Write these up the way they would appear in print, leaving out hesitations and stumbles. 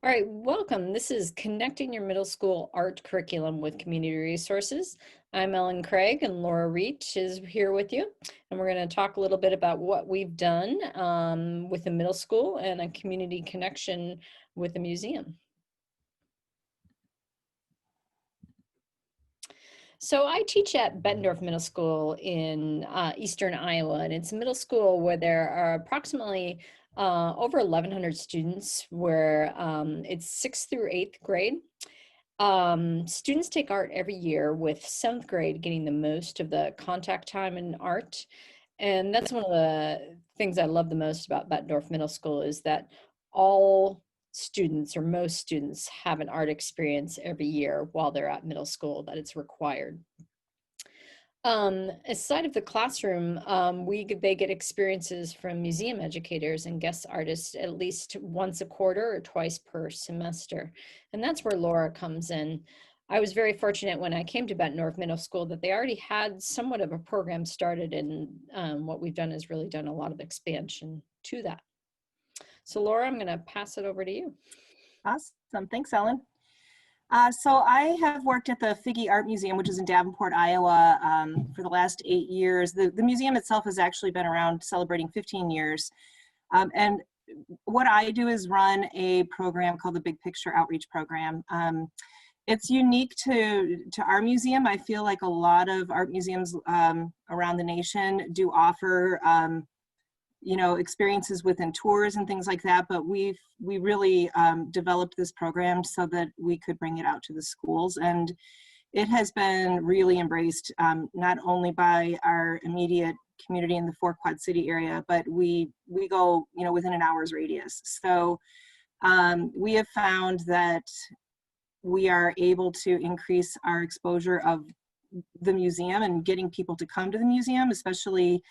All right, welcome. This is Connecting Your Middle School Art Curriculum with Community Resources. I'm Ellen Craig, and Laura Reach is here with you. And we're going to talk a little bit about what we've done with the middle school and a community connection with the museum. So I teach at Bettendorf Middle School in Eastern Iowa, and it's a middle school where there are approximately over 1,100 students, where it's 6th through 8th grade. Students take art every year, with 7th grade getting the most of the contact time in art. And that's one of the things I love the most about Bettendorf Middle School, is that all students, or most students, have an art experience every year while they're at middle school, that it's required. Aside of the classroom, they get experiences from museum educators and guest artists at least once a quarter or twice per semester. And that's where Laura comes in. I was very fortunate when I came to Bettendorf Middle School that they already had somewhat of a program started, and what we've done is really done a lot of expansion to that. So Laura, I'm going to pass it over to you. Awesome. Thanks, Ellen. So I have worked at the Figge Art Museum, which is in Davenport, Iowa, for the last 8 years. The museum itself has actually been around celebrating 15 years. And what I do is run a program called the Big Picture Outreach Program. It's unique to our museum. I feel like a lot of art museums around the nation do offer experiences within tours and things like that, but we really developed this program so that we could bring it out to the schools, and it has been really embraced, not only by our immediate community in the Four Quad City area, but we go within an hour's radius. So we have found that we are able to increase our exposure of the museum and getting people to come to the museum, especially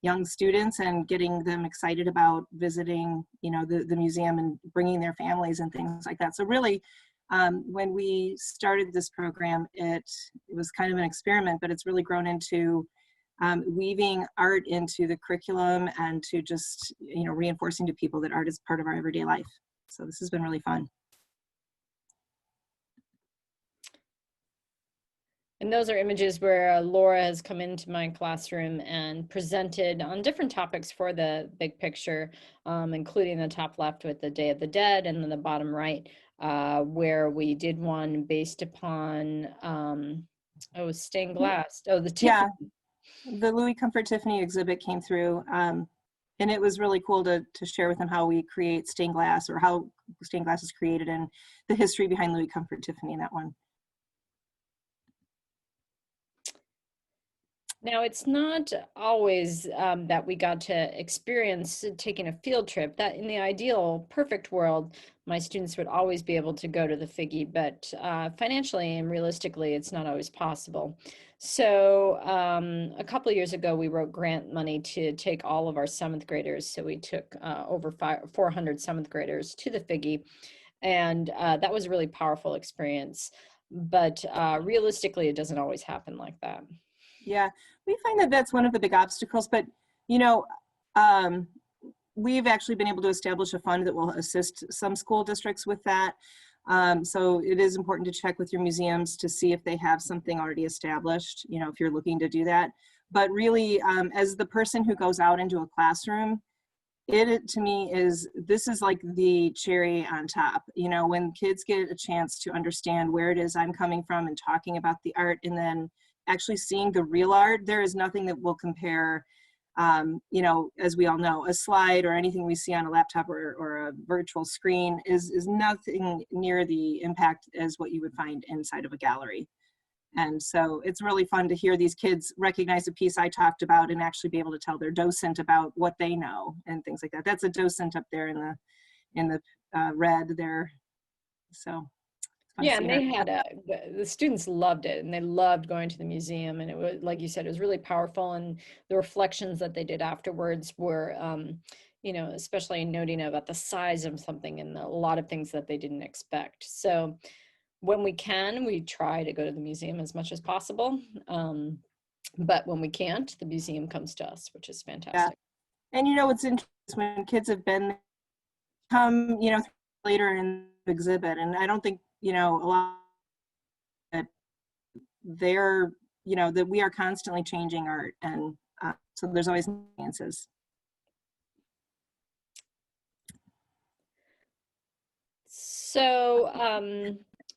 young students, and getting them excited about visiting, the museum and bringing their families and things like that. So really, when we started this program, it was kind of an experiment, but it's really grown into weaving art into the curriculum and to just, reinforcing to people that art is part of our everyday life. So this has been really fun. And those are images where Laura has come into my classroom and presented on different topics for the big picture, including the top left with the Day of the Dead, and then the bottom right, where we did one based upon, stained glass. Oh, the Tiffany. Yeah, the Louis Comfort Tiffany exhibit came through, and it was really cool to share with them how we create stained glass, or how stained glass is created, and the history behind Louis Comfort Tiffany in that one. Now, it's not always that we got to experience taking a field trip. That, in the ideal, perfect world, my students would always be able to go to the Figge, but financially and realistically, it's not always possible. So a couple of years ago, we wrote grant money to take all of our 7th graders. So we took over 400 7th graders to the Figge, and that was a really powerful experience. But realistically, it doesn't always happen like that. Yeah, we find that that's one of the big obstacles, but we've actually been able to establish a fund that will assist some school districts with that. So it is important to check with your museums to see if they have something already established, if you're looking to do that. But really, as the person who goes out into a classroom, it to me this is like the cherry on top. When kids get a chance to understand where it is I'm coming from and talking about the art, and then actually seeing the real art, there is nothing that will compare, as we all know, a slide or anything we see on a laptop or a virtual screen is nothing near the impact as what you would find inside of a gallery. And so it's really fun to hear these kids recognize a piece I talked about and actually be able to tell their docent about what they know and things like that. That's a docent up there in the red there. So yeah, and they had the students loved it, and they loved going to the museum, and it was, like you said, it was really powerful, and the reflections that they did afterwards were especially noting about the size of something and a lot of things that they didn't expect. So when we can, we try to go to the museum as much as possible, but when we can't, the museum comes to us, which is fantastic. Yeah. And what's interesting, when kids have been come later, and exhibit. And I don't think, you know, a lot that they're, you know, that we are constantly changing art, and so there's always nuances. So,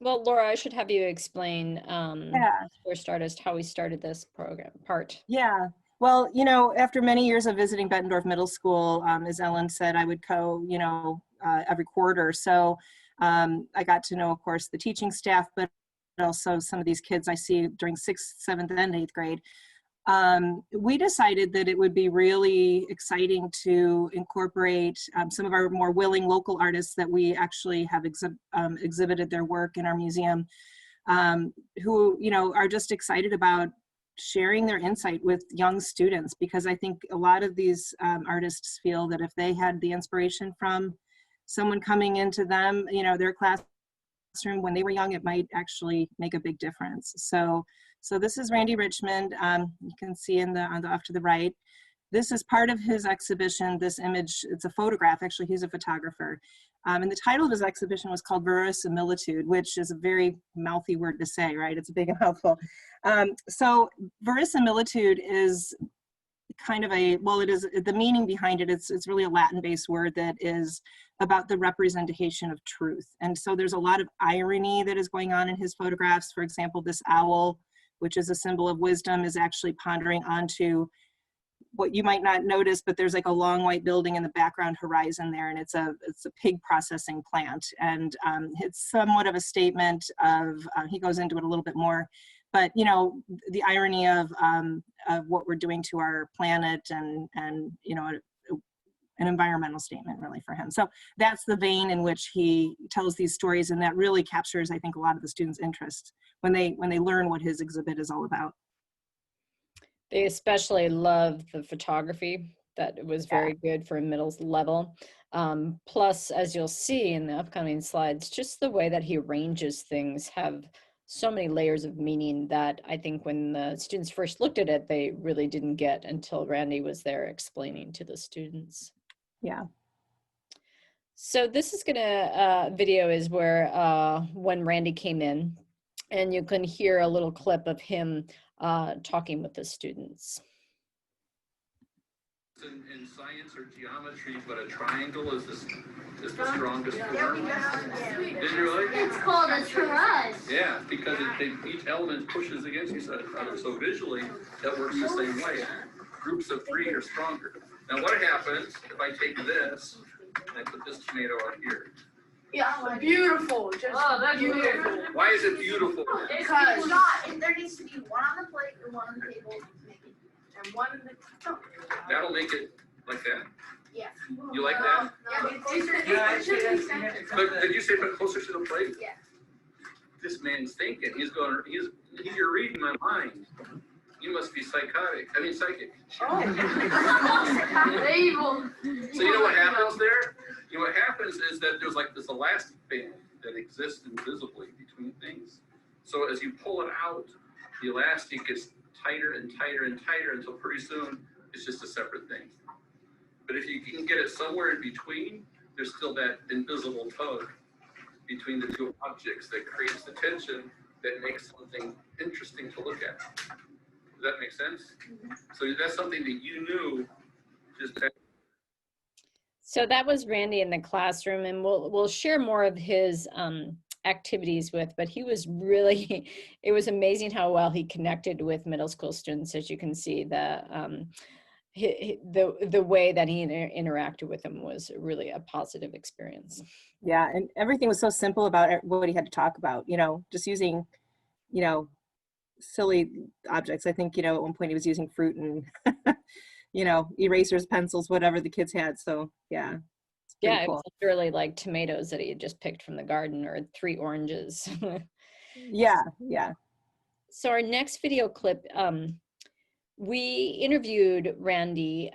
well, Laura, I should have you explain, Yeah. First Artist, how we started this program part. Yeah. Well, you know, after many years of visiting Bettendorf Middle School, as Ellen said, I would you know, every quarter. So I got to know, of course, the teaching staff, but also some of these kids I see during 6th, 7th, and 8th grade. We decided that it would be really exciting to incorporate some of our more willing local artists that we actually have exhibited their work in our museum, who, you know, are just excited about sharing their insight with young students, because I think a lot of these artists feel that if they had the inspiration from someone coming into them, you know, their classroom when they were young, it might actually make a big difference. So this is Randy Richmond. You can see off to the right. This is part of his exhibition. This image, it's a photograph. Actually, he's a photographer. And the title of his exhibition was called Verisimilitude, which is a very mouthy word to say, right? It's a big mouthful. So verisimilitude is kind of well, it is, the meaning behind it, it's really a Latin-based word that is about the representation of truth. And so there's a lot of irony that is going on in his photographs. For example, this owl, which is a symbol of wisdom, is actually pondering onto what you might not notice, but there's like a long white building in the background horizon there, and it's a pig processing plant. And it's somewhat of a statement of, he goes into it a little bit more, but you know, the irony of what we're doing to our planet, and you know, an environmental statement really for him. So that's the vein in which he tells these stories, and that really captures, I think, a lot of the students' interest when they learn what his exhibit is all about. They especially loved the photography. That was very good for a middle level. Plus, as you'll see in the upcoming slides, just the way that he arranges things have so many layers of meaning that I think when the students first looked at it, they really didn't get until Randy was there explaining to the students. Yeah. So this is gonna, video is where when Randy came in, and you can hear a little clip of him talking with the students. In science or geometry, but a triangle is the strongest form. Did you really? It's called a torus. Yeah, because each element pushes against each other. So visually, that works the same way. Groups of 3 are stronger. Now what happens if I take this and I put this tomato out here? Yeah, beautiful. That's beautiful. Why is it beautiful? Because there needs to be one on the plate and one on the table, and one in the cup. That'll make it like that. Yeah. You like that? Yeah. But did you say put closer to the plate? Yeah. This man's thinking. You're reading my mind. You must be psychotic. I mean psychic. Evil. So you know what happens there? You know what happens is that there's like this elastic band that exists invisibly between things. So as you pull it out, the elastic gets tighter and tighter and tighter until pretty soon it's just a separate thing. But if you can get it somewhere in between, there's still that invisible tug between the two objects that creates the tension that makes something interesting to look at. Does that make sense? So that's something that you knew just back. So that was Randy in the classroom, and we'll share more of his activities with, but he was really, it was amazing how well he connected with middle school students. As you can see, the way that he interacted with them was really a positive experience. Yeah, and everything was so simple about what he had to talk about, you know, just using, you know, silly objects. I think, you know, at one point he was using fruit and, you know, erasers, pencils, whatever the kids had. So yeah. Yeah, Cool. it was literally like tomatoes that he had just picked from the garden, or 3 oranges. Yeah, yeah. So our next video clip, we interviewed Randy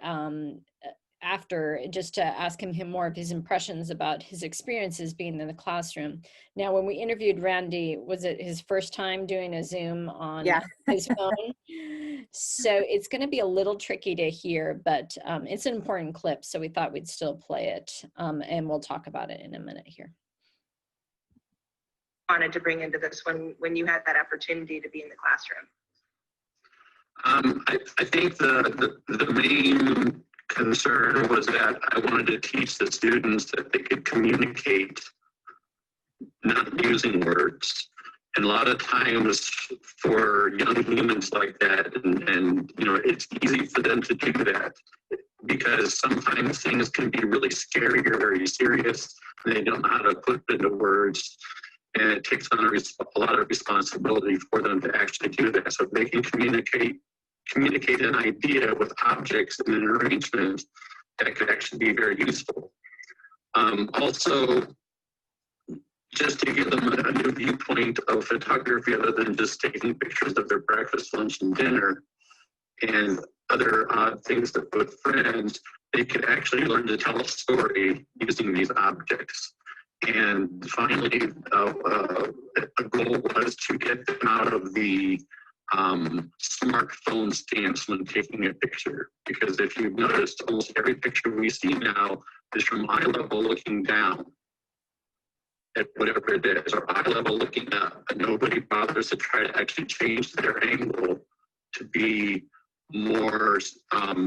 after, just to ask him more of his impressions about his experiences being in the classroom. Now, when we interviewed Randy, was it his first time doing a Zoom on his phone? So it's going to be a little tricky to hear, but it's an important clip, so we thought we'd still play it, and we'll talk about it in a minute here. wanted to bring into this when you had that opportunity to be in the classroom? I think the main concern was that I wanted to teach the students that they could communicate not using words. And a lot of times for young humans like that, and you know, it's easy for them to do that because sometimes things can be really scary or very serious. And they don't know how to put it into words. And it takes on a lot of responsibility for them to actually do that. So if they can communicate an idea with objects in an arrangement, that could actually be very useful. Also, just to give them a new viewpoint of photography other than just taking pictures of their breakfast, lunch, and dinner, and other odd things that with friends, they could actually learn to tell a story using these objects. And finally, a goal was to get them out of the smartphone stance when taking a picture. Because if you've noticed, almost every picture we see now is from eye level looking down at whatever it is, or eye level looking up, and nobody bothers to try to actually change their angle to be more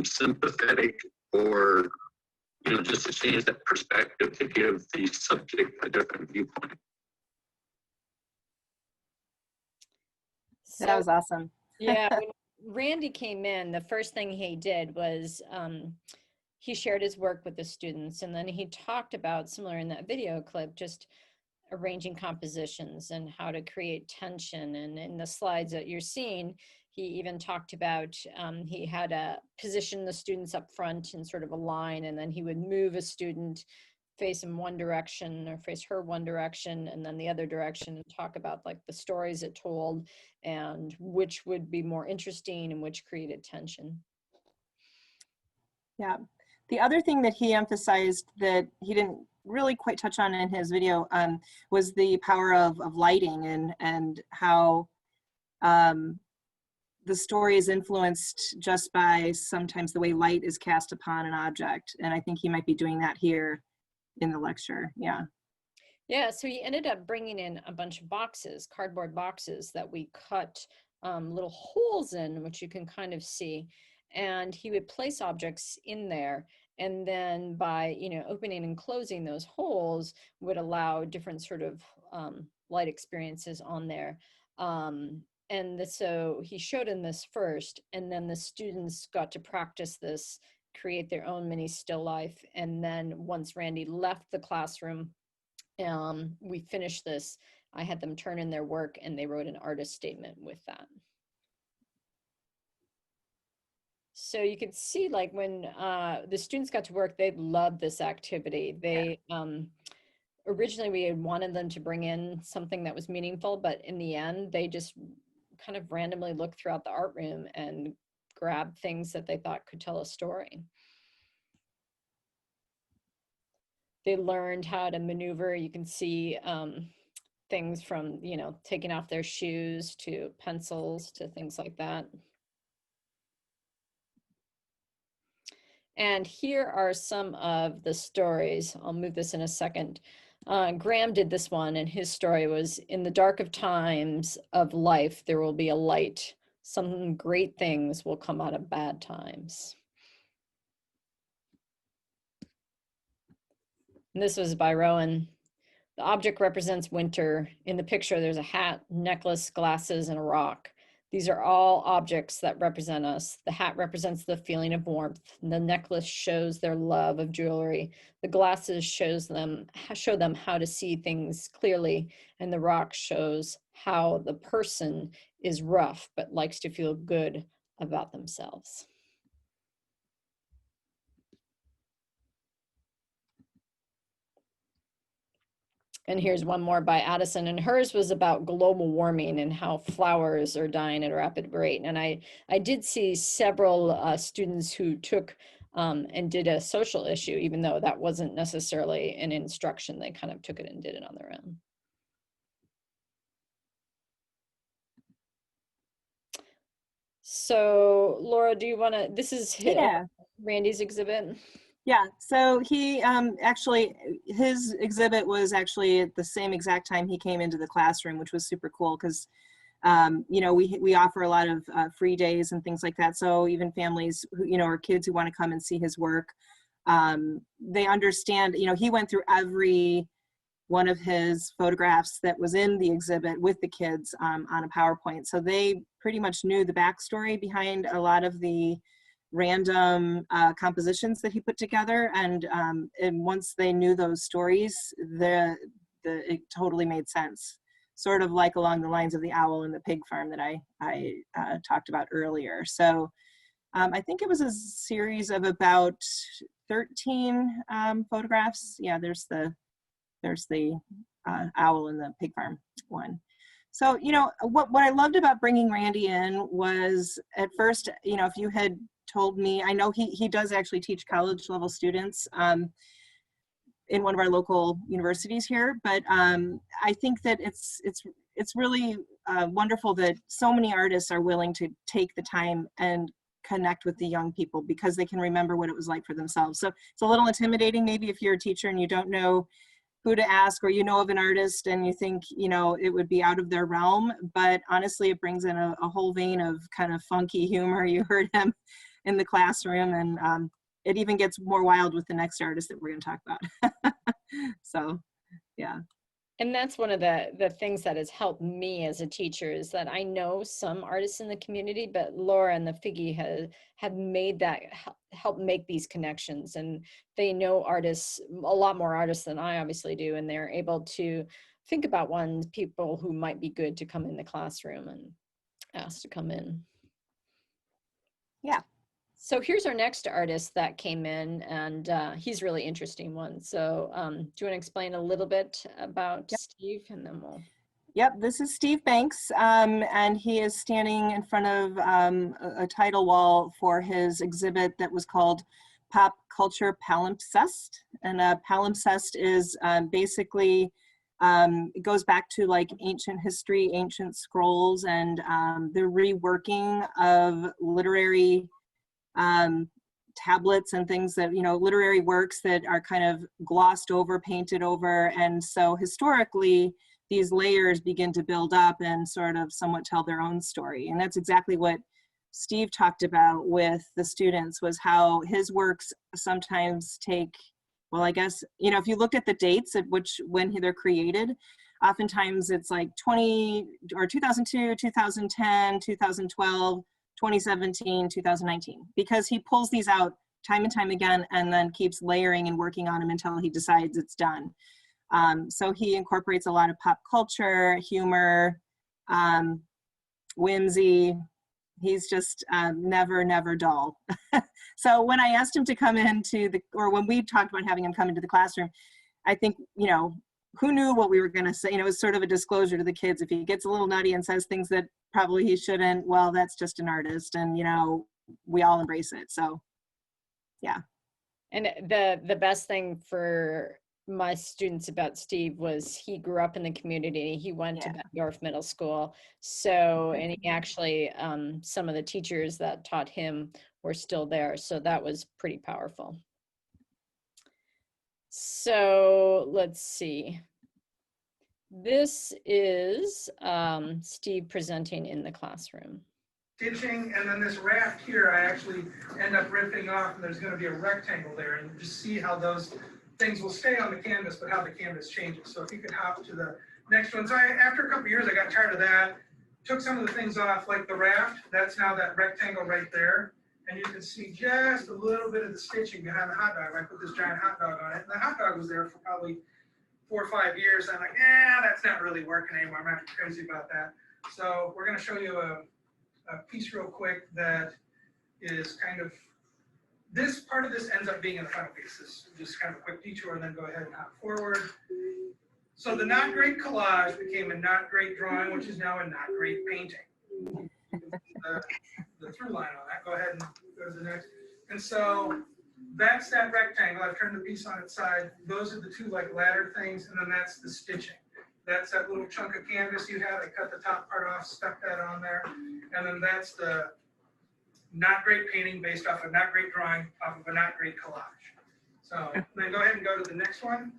sympathetic, or you know, just to change that perspective to give the subject a different viewpoint. That was awesome. Yeah, when Randy came in, the first thing he did was he shared his work with the students, and then he talked about, similar in that video clip, just arranging compositions and how to create tension. And in the slides that you're seeing, he even talked about, he had to position the students up front in sort of a line, and then he would move a student, face him one direction or face her one direction and then the other direction, and talk about like the stories it told and which would be more interesting and which created tension. Yeah. The other thing that he emphasized that he didn't really quite touch on in his video was the power of lighting and how the story is influenced just by sometimes the way light is cast upon an object. And I think he might be doing that here in the lecture. Yeah. Yeah, so he ended up bringing in a bunch of boxes, cardboard boxes that we cut little holes in, which you can kind of see. And he would place objects in there. And then by, you know, opening and closing those holes would allow different sort of light experiences on there. So he showed him this first, and then the students got to practice this, create their own mini still life. And then once Randy left the classroom, we finished this. I had them turn in their work and they wrote an artist statement with that. So you could see, like, when the students got to work, they loved this activity. They originally we had wanted them to bring in something that was meaningful, but in the end, they just kind of randomly looked throughout the art room and grabbed things that they thought could tell a story. They learned how to maneuver. You can see things from, you know, taking off their shoes to pencils to things like that. And here are some of the stories. I'll move this in a second. Graham did this one, and his story was, in the dark of times of life, there will be a light. Some great things will come out of bad times. And this was by Rowan. The object represents winter. In the picture, there's a hat, necklace, glasses, and a rock. These are all objects that represent us. The hat represents the feeling of warmth. The necklace shows their love of jewelry. The glasses show them how to see things clearly. And the rock shows how the person is rough, but likes to feel good about themselves. And here's one more by Addison, and hers was about global warming and how flowers are dying at a rapid rate. And I did see several students who took and did a social issue, even though that wasn't necessarily an instruction. They kind of took it and did it on their own. So Laura, do you want to, this is Randy's exhibit. Yeah, so he actually, his exhibit was actually at the same exact time he came into the classroom, which was super cool because, you know, we offer a lot of free days and things like that. So even families who, you know, or kids who want to come and see his work, they understand, you know, he went through every one of his photographs that was in the exhibit with the kids on a PowerPoint. So they pretty much knew the backstory behind a lot of the random compositions that he put together. And once they knew those stories, it totally made sense. Sort of like along the lines of the owl and the pig farm that I talked about earlier. So I think it was a series of about 13 photographs. Yeah, there's the owl and the pig farm one. So, you know, what I loved about bringing Randy in was at first, you know, if you had told me, I know he does actually teach college level students in one of our local universities here, but I think that it's really wonderful that so many artists are willing to take the time and connect with the young people because they can remember what it was like for themselves. So it's a little intimidating maybe if you're a teacher and you don't know who to ask, or you know of an artist and you think, you know, it would be out of their realm, but honestly it brings in a whole vein of kind of funky humor. You heard him in the classroom, and it even gets more wild with the next artist that we're going to talk about. So yeah. And that's one of the things that has helped me as a teacher is that I know some artists in the community, but Laura and the Figgy have made that help make these connections, and they know artists, a lot more artists than I obviously do, and they're able to think about people who might be good to come in the classroom and ask to come in. Yeah. So here's our next artist that came in, and he's a really interesting one. So do you want to explain a little bit about Steve, and then we'll... Yep, this is Steve Banks, and he is standing in front of a title wall for his exhibit that was called Pop Culture Palimpsest. And palimpsest is basically, it goes back to like ancient history, ancient scrolls, and the reworking of literary tablets and things that, you know, literary works that are kind of glossed over, painted over. And so historically, these layers begin to build up and sort of somewhat tell their own story. And that's exactly what Steve talked about with the students, was how his works sometimes take, well, I guess, you know, if you looked at the dates at when they're created, oftentimes it's like 2002, 2010, 2012, 2017, 2019, because he pulls these out time and time again and then keeps layering and working on them until he decides it's done. So he incorporates a lot of pop culture, humor, whimsy. He's just never dull. So when I asked him to come into when we talked about having him come into the classroom, I think, you know, who knew what we were going to say? You know, it was sort of a disclosure to the kids. If he gets a little nutty and says things that probably he shouldn't, well, that's just an artist, and, you know, we all embrace it. So, yeah. And the best thing for my students about Steve was he grew up in the community. He went to Bettendorf Middle School. So, and he actually, some of the teachers that taught him were still there. So that was pretty powerful. So let's see. This is Steve presenting in the classroom. Stitching, and then this raft here, I actually end up ripping off, and there's going to be a rectangle there, and you just see how those things will stay on the canvas, but how the canvas changes. So if you could hop to the next one. So after a couple of years, I got tired of that, took some of the things off, like the raft. That's now that rectangle right there. And you can see just a little bit of the stitching behind the hot dog. I put this giant hot dog on it. And the hot dog was there for probably 4 or 5 years. I'm like, that's not really working anymore. I'm not crazy about that. So we're going to show you a piece real quick that is kind of, this part of this ends up being in the final piece. This is just kind of a quick detour, and then go ahead and hop forward. So the not great collage became a not great drawing, which is now a not great painting. The through line on that. Go ahead and go to the next. And so that's that rectangle. I've turned the piece on its side. Those are the two like ladder things, and then that's the stitching. That's that little chunk of canvas you had. I cut the top part off, stuck that on there. And then that's the not great painting based off a not great drawing off of a not great collage. So then go ahead and go to the next one.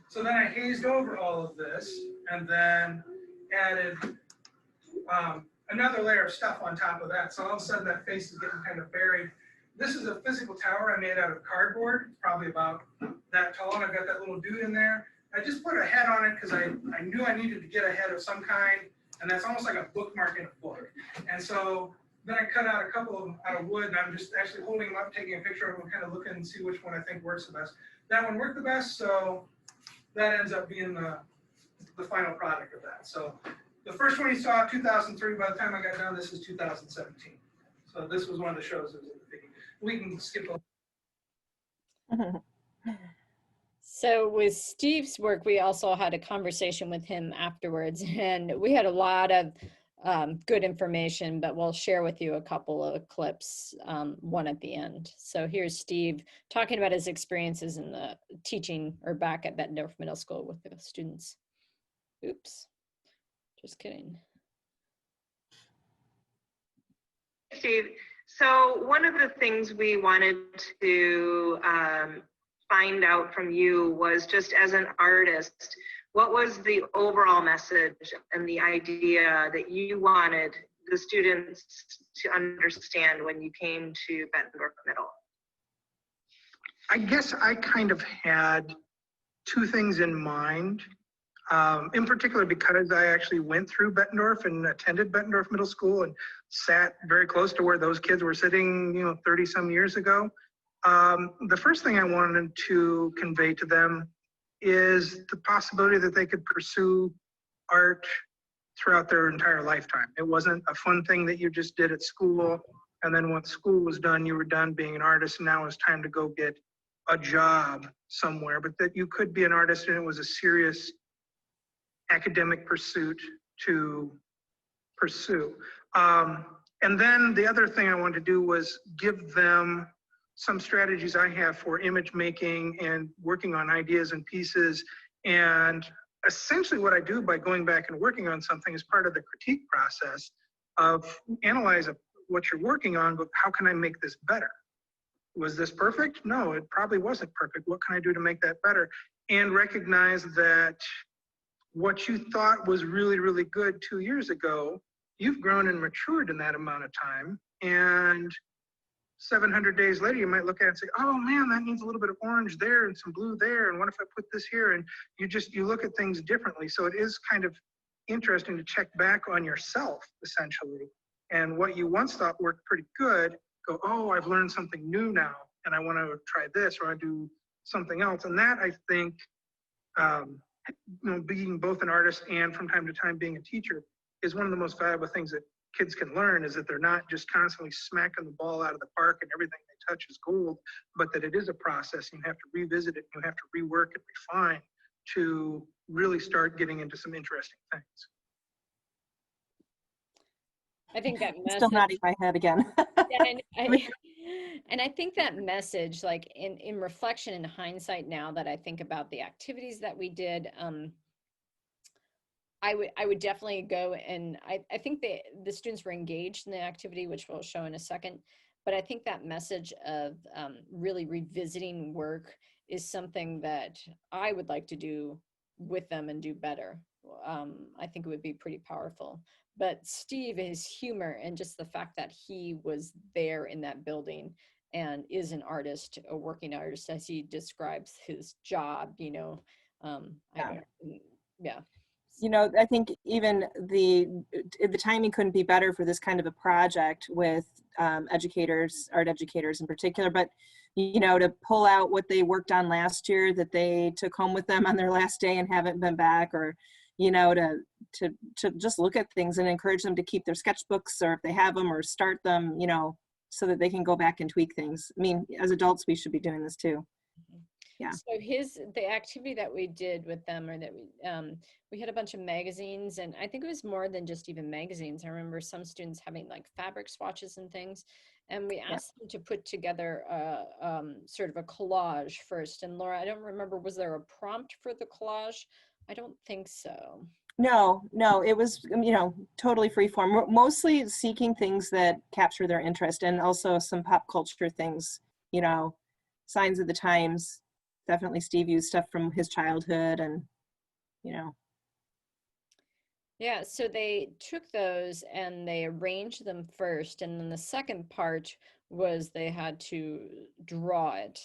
So then I hazed over all of this and then added another layer of stuff on top of that. So all of a sudden that face is getting kind of buried. This is a physical tower I made out of cardboard, probably about that tall, and I've got that little dude in there. I just put a head on it because I knew I needed to get a head of some kind, and that's almost like a bookmark in a book. And so then I cut out a couple of them out of wood, and I'm just actually holding them up, taking a picture of them, kind of looking and see which one I think works the best. That one worked the best, so that ends up being the final product of that. So the first one you saw, 2003, by the time I got done, this is 2017. So this was one of the shows that was in the beginning. We can skip over. So with Steve's work, we also had a conversation with him afterwards, and we had a lot of good information, but we'll share with you a couple of clips, one at the end. So here's Steve talking about his experiences in the teaching or back at Bettendorf Middle School with the students. Oops, just kidding. Steve, so one of the things we wanted to find out from you was, just as an artist, what was the overall message and the idea that you wanted the students to understand when you came to Bettendorf Middle? I guess I kind of had two things in mind. In particular, because I actually went through Bettendorf and attended Bettendorf Middle School and sat very close to where those kids were sitting, 30 some years ago. The first thing I wanted to convey to them is the possibility that they could pursue art throughout their entire lifetime. It wasn't a fun thing that you just did at school, and then once school was done, you were done being an artist, and now it's time to go get a job somewhere, but that you could be an artist and it was a serious academic pursuit to pursue. And then the other thing I wanted to do was give them some strategies I have for image making and working on ideas and pieces. And essentially what I do by going back and working on something is part of the critique process of analyze what you're working on, but how can I make this better? Was this perfect? No, it probably wasn't perfect. What can I do to make that better? And recognize that what you thought was really, really good 2 years ago, you've grown and matured in that amount of time. And 700 days later, you might look at it and say, oh man, that needs a little bit of orange there and some blue there. And what if I put this here? And you look at things differently. So it is kind of interesting to check back on yourself, essentially. And what you once thought worked pretty good, go, oh, I've learned something new now, and I want to try this, or I do something else. And that, I think, being both an artist and from time to time being a teacher is one of the most valuable things that kids can learn, is that they're not just constantly smacking the ball out of the park and everything they touch is gold, but that it is a process. You have to revisit it, you have to rework and refine to really start getting into some interesting things. I think that message, Still nodding my head again. and I think that message, like in reflection and hindsight, now that I think about the activities that we did, I would definitely go, and I think the students were engaged in the activity, which we'll show in a second. But I think that message of really revisiting work is something that I would like to do with them and do better. I think it would be pretty powerful. But Steve, his humor and just the fact that he was there in that building and is an artist, a working artist, as he describes his job, yeah. I think even the timing couldn't be better for this kind of a project with educators, art educators in particular, but to pull out what they worked on last year that they took home with them on their last day and haven't been back, or to just look at things and encourage them to keep their sketchbooks, or if they have them, or start them, so that they can go back and tweak things. I mean, as adults, we should be doing this too. Yeah. So the activity that we did with them, or that we had a bunch of magazines, and I think it was more than just even magazines. I remember some students having like fabric swatches and things, and we asked them to put together sort of a collage first. And Laura, I don't remember, was there a prompt for the collage? I don't think so. No, it was, totally free form, mostly seeking things that capture their interest, and also some pop culture things, signs of the times, definitely Steve used stuff from his childhood and, you know. Yeah, so they took those and they arranged them first, and then the second part was they had to draw it.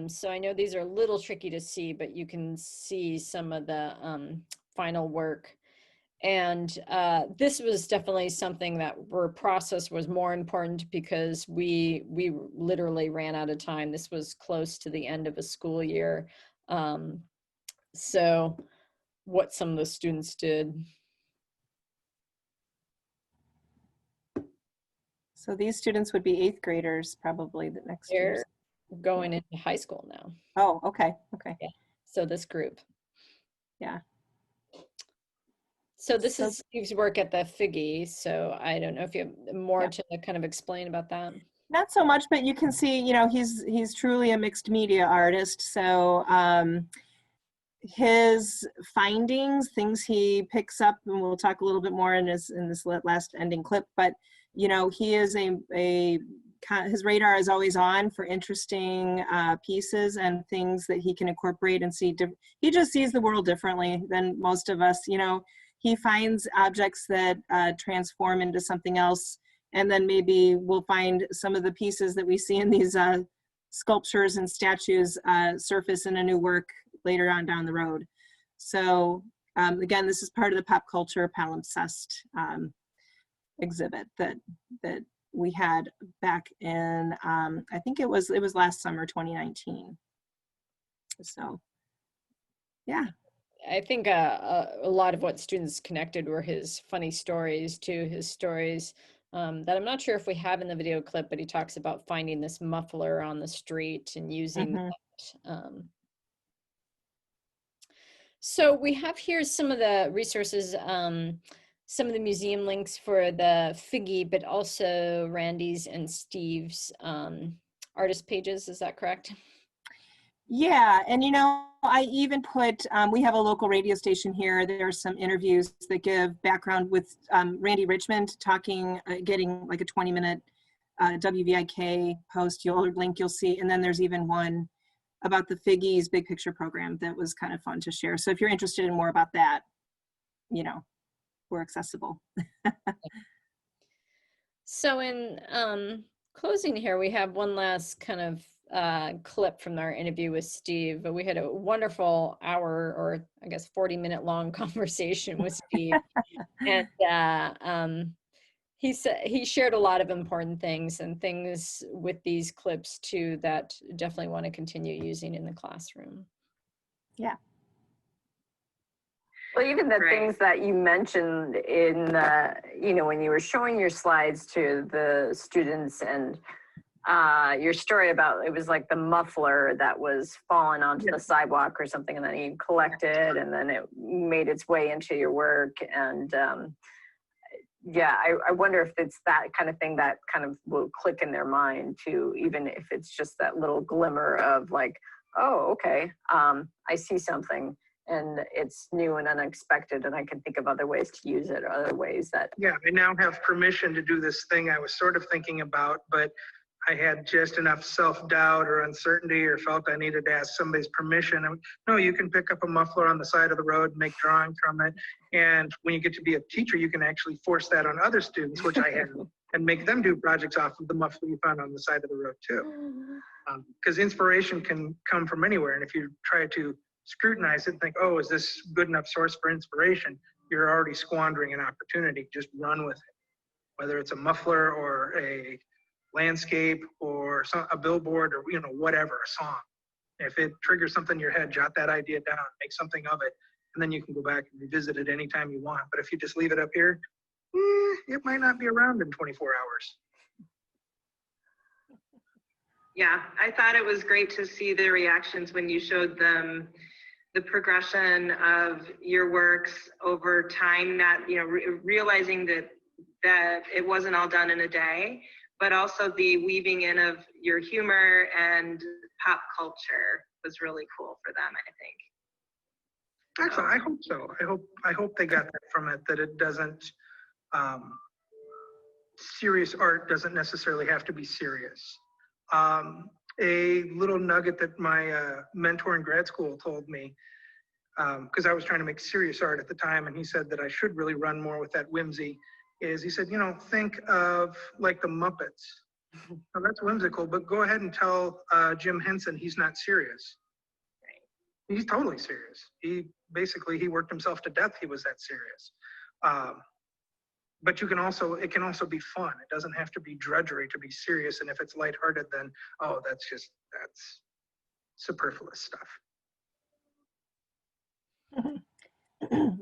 So I know these are a little tricky to see, but you can see some of the final work. And this was definitely something that where process was more important because we literally ran out of time. This was close to the end of a school year. So what some of the students did. So these students would be 8th graders probably the next year. They're going into high school now. Oh, okay, okay. Yeah. So this group. Yeah. So this So- is Steve's work at the Figgy. So I don't know if you have more Yeah. to kind of explain about that. Not so much, but you can see, you know, he's truly a mixed media artist. So his findings, things he picks up, and we'll talk a little bit more in this last ending clip, but you know, he is his radar is always on for interesting pieces and things that he can incorporate and see. He just sees the world differently than most of us. You know, he finds objects that transform into something else, and then maybe we'll find some of the pieces that we see in these sculptures and statues surface in a new work later on down the road. So again, this is part of the Pop Culture Palimpsest exhibit that we had back in I think it was last summer, 2019. So yeah. I think a lot of what students connected were his funny stories too, his stories that I'm not sure if we have in the video clip, but he talks about finding this muffler on the street and using that. So we have here some of the resources, some of the museum links for the Figgy, but also Randy's and Steve's artist pages. Is that correct? Yeah, and you know, I even put, we have a local radio station here. There are some interviews that give background with Randy Richmond talking, getting like a 20-minute WVIK post. You'll see, and then there's even one about the Figgy's Big Picture program that was kind of fun to share. So if you're interested in more about that, you know, we're accessible. So in closing here, we have one last kind of clip from our interview with Steve. But we had a wonderful hour, or I guess 40-minute long conversation with Steve. And he said he shared a lot of important things and things with these clips too that definitely want to continue using in the classroom. Yeah. Well, even the Right. things that you mentioned in, you know, when you were showing your slides to the students and your story about, it was like the muffler that was falling onto the sidewalk or something, and then you collected and then it made its way into your work. And yeah, I wonder if it's that kind of thing that kind of will click in their mind too, even if it's just that little glimmer of like, oh, okay, I see something and it's new and unexpected and I can think of other ways to use it, or other ways that. Yeah, I now have permission to do this thing I was sort of thinking about, but I had just enough self-doubt or uncertainty or felt I needed to ask somebody's permission. And no, you can pick up a muffler on the side of the road, make drawings from it. And when you get to be a teacher, you can actually force that on other students, which I have, and make them do projects off of the muffler you found on the side of the road too. Because inspiration can come from anywhere. And if you try to scrutinize it and think, oh, is this good enough source for inspiration? You're already squandering an opportunity. Just run with it. Whether it's a muffler or a landscape or a billboard or, you know, whatever, a song. If it triggers something in your head, jot that idea down, make something of it, and then you can go back and revisit it anytime you want. But if you just leave it up here, it might not be around in 24 hours. Yeah, I thought it was great to see the reactions when you showed them the progression of your works over time, not, you know, realizing that it wasn't all done in a day, but also the weaving in of your humor and pop culture was really cool for them, I think. Actually, I hope so. I hope they got that from it, that it doesn't, serious art doesn't necessarily have to be serious. a little nugget that my mentor in grad school told me, because I was trying to make serious art at the time, and he said that I should really run more with that whimsy, is he said, think of like the Muppets. Now, that's whimsical, but go ahead and tell Jim Henson he's not serious. He's totally serious. He worked himself to death. He was that serious. But it can also be fun. It doesn't have to be drudgery to be serious. And if it's lighthearted, then, oh, that's superfluous stuff.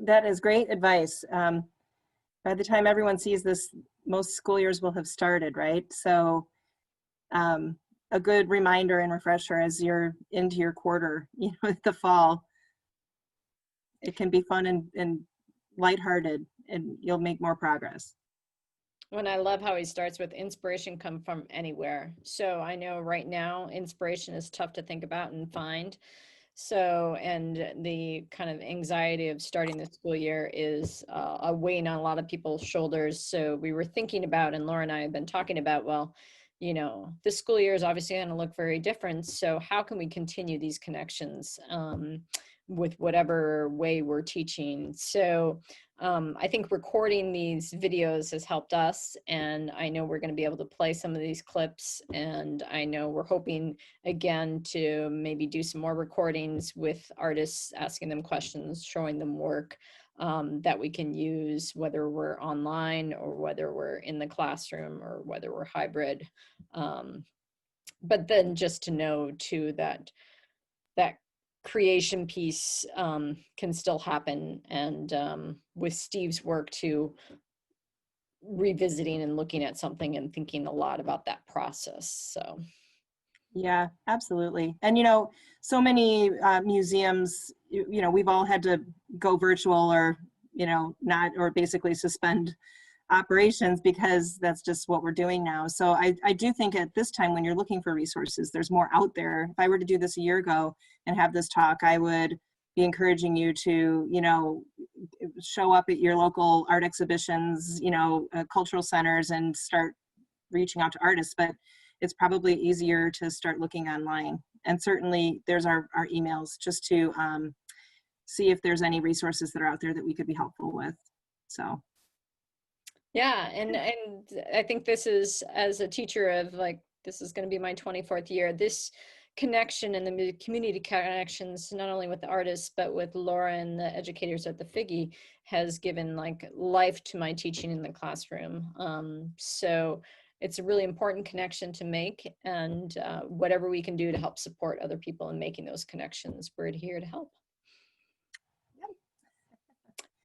That is great advice. By the time everyone sees this, most school years will have started, right? So a good reminder and refresher as you're into your quarter, the fall, it can be fun and lighthearted, and you'll make more progress. And I love how he starts with inspiration come from anywhere. So I know right now inspiration is tough to think about and find. So, and the kind of anxiety of starting the school year is a weighing on a lot of people's shoulders. So we were thinking about, and Laura and I have been talking about, well, this school year is obviously going to look very different. So how can we continue these connections with whatever way we're teaching? So I think recording these videos has helped us, and I know we're going to be able to play some of these clips, and I know we're hoping again to maybe do some more recordings with artists, asking them questions, showing them work that we can use, whether we're online or whether we're in the classroom or whether we're hybrid. But then just to know too that creation piece can still happen, and with Steve's work too, revisiting and looking at something and thinking a lot about that process. So yeah, absolutely. And so many museums, we've all had to go virtual or not, or basically suspend operations because that's just what we're doing now. So I do think at this time when you're looking for resources, there's more out there. If I were to do this a year ago and have this talk, I would be encouraging you to, show up at your local art exhibitions, cultural centers, and start reaching out to artists. But it's probably easier to start looking online. And certainly there's our emails just to see if there's any resources that are out there that we could be helpful with. So. Yeah, and I think this is, as a teacher of this is going to be my 24th year, this connection and the community connections, not only with the artists, but with Laura and the educators at the Figge, has given life to my teaching in the classroom. So it's a really important connection to make, and whatever we can do to help support other people in making those connections, we're here to help.